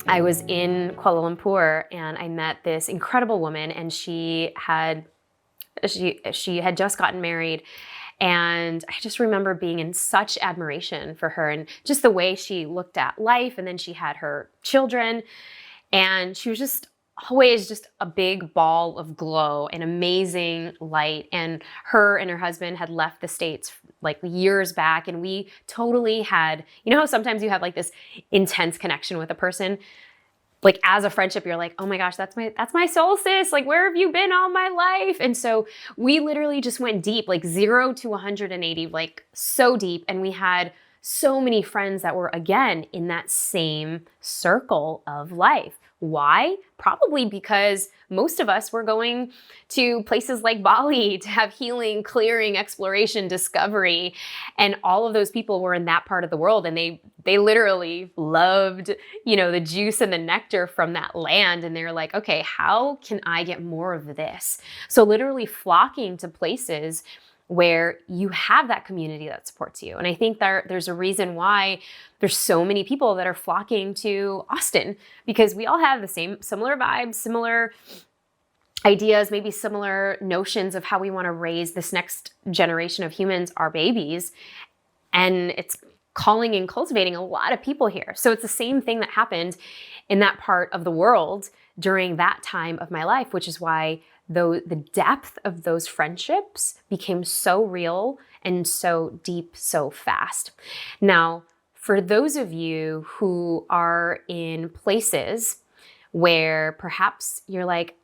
I was in Kuala Lumpur and I met this incredible woman, and she had just gotten married. And I just remember being in such admiration for her and just the way she looked at life. And then she had her children, and she was just always just a big ball of glow and amazing light. And her husband had left the States like years back, and we totally had, you know how sometimes you have like this intense connection with a person? Like as a friendship, you're like, oh my gosh, that's my soul sis. Like, where have you been all my life? And so we literally just went deep, like 0 to 180, like so deep. And we had so many friends that were, again, in that same circle of life. Why? Probably because most of us were going to places like Bali to have healing, clearing, exploration, discovery. And all of those people were in that part of the world, and they literally loved, the juice and the nectar from that land. And they're like, okay, how can I get more of this? So literally flocking to places where you have that community that supports you. And I think there's a reason why there's so many people that are flocking to Austin, because we all have the similar vibes, similar ideas, maybe similar notions of how we want to raise this next generation of humans, our babies. And it's calling and cultivating a lot of people here. So it's the same thing that happened in that part of the world during that time of my life, which is why the depth of those friendships became so real and so deep so fast. Now, for those of you who are in places where perhaps you're like,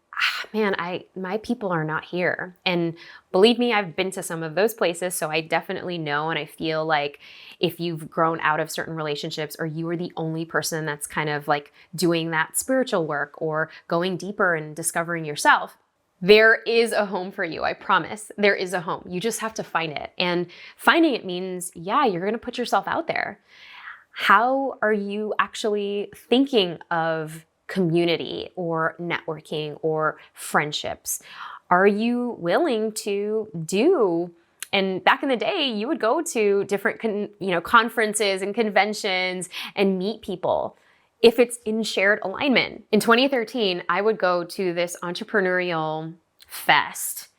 man, my people are not here. And believe me, I've been to some of those places, so I definitely know. And I feel like if you've grown out of certain relationships, or you are the only person that's kind of like doing that spiritual work or going deeper and discovering yourself, there is a home for you. I promise. There is a home. You just have to find it. And finding it means, yeah, you're going to put yourself out there. How are you actually thinking of community or networking or friendships? Are you willing to do? And back in the day, you would go to different conferences and conventions and meet people if it's in shared alignment. In 2013, I would go to this entrepreneurial fest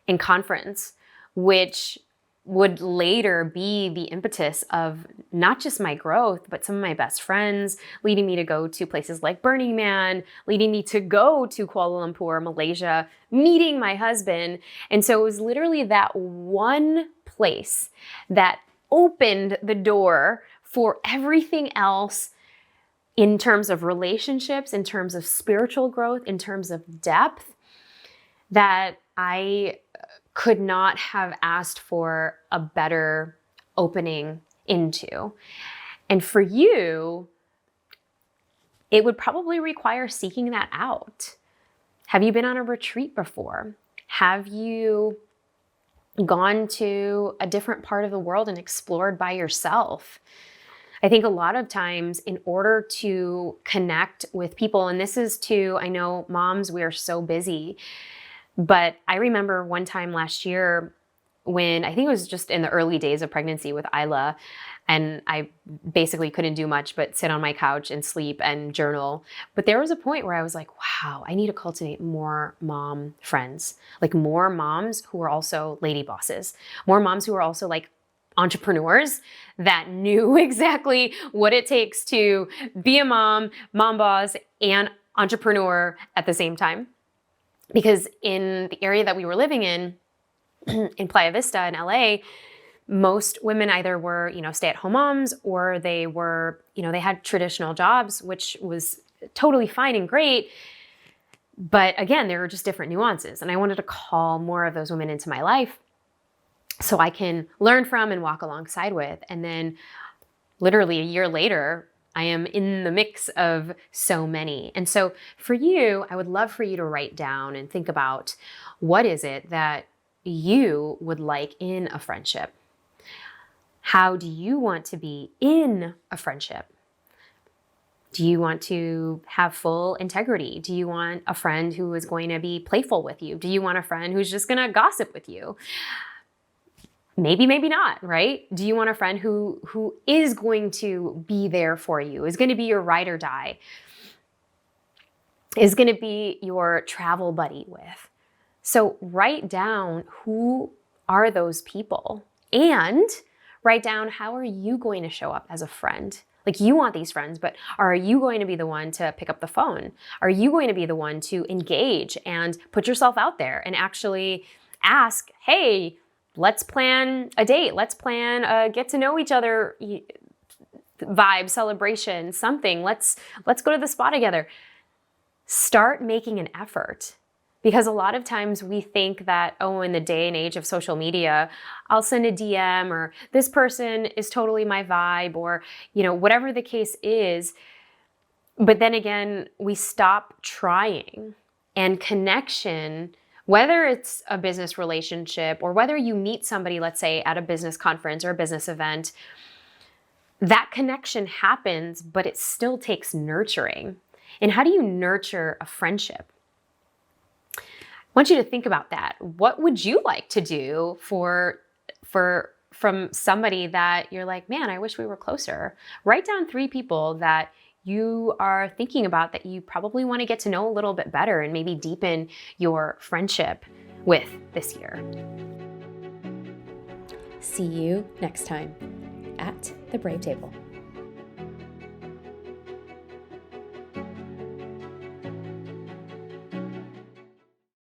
and conference, which would later be the impetus of not just my growth, but some of my best friends, leading me to go to places like Burning Man, leading me to go to Kuala Lumpur, Malaysia, meeting my husband. And so it was literally that one place that opened the door for everything else in terms of relationships, in terms of spiritual growth, in terms of depth, that I could not have asked for a better opening into. And for you, it would probably require seeking that out. Have you been on a retreat before? Have you gone to a different part of the world and explored by yourself? I think a lot of times, in order to connect with people, and this is to, I know moms, we are so busy, but I remember one time last year when I think it was just in the early days of pregnancy with Isla, and I basically couldn't do much but sit on my couch and sleep and journal. But there was a point where I was like, wow, I need to cultivate more mom friends, like more moms who are also lady bosses, more moms who are also like entrepreneurs that knew exactly what it takes to be a mom boss, and entrepreneur at the same time. Because in the area that we were living in Playa Vista in LA, most women either were, stay-at-home moms, or they were, they had traditional jobs, which was totally fine and great. But again, there were just different nuances. And I wanted to call more of those women into my life so I can learn from and walk alongside with. And then literally a year later, I am in the mix of so many. And so for you, I would love for you to write down and think about, what is it that you would like in a friendship? How do you want to be in a friendship? Do you want to have full integrity? Do you want a friend who is going to be playful with you? Do you want a friend who's just going to gossip with you? Maybe, maybe not, right? Do you want a friend who is going to be there for you, is going to be your ride or die? is going to be your travel buddy with. So write down who are those people and write down how are you going to show up as a friend. Like, you want these friends, but are you going to be the one to pick up the phone? Are you going to be the one to engage and put yourself out there and actually ask, hey, let's plan a date. Let's plan a get to know each other vibe, celebration, something. Let's go to the spa together. Start making an effort. Because a lot of times we think that, oh, in the day and age of social media, I'll send a DM, or this person is totally my vibe, or, whatever the case is. But then again, we stop trying. And connection, whether it's a business relationship or whether you meet somebody, let's say at a business conference or a business event, that connection happens, but it still takes nurturing. And how do you nurture a friendship? I want you to think about that. What would you like to do from somebody that you're like, man, I wish we were closer? Write down 3 people that you are thinking about that you probably want to get to know a little bit better and maybe deepen your friendship with this year. See you next time at the Brave Table.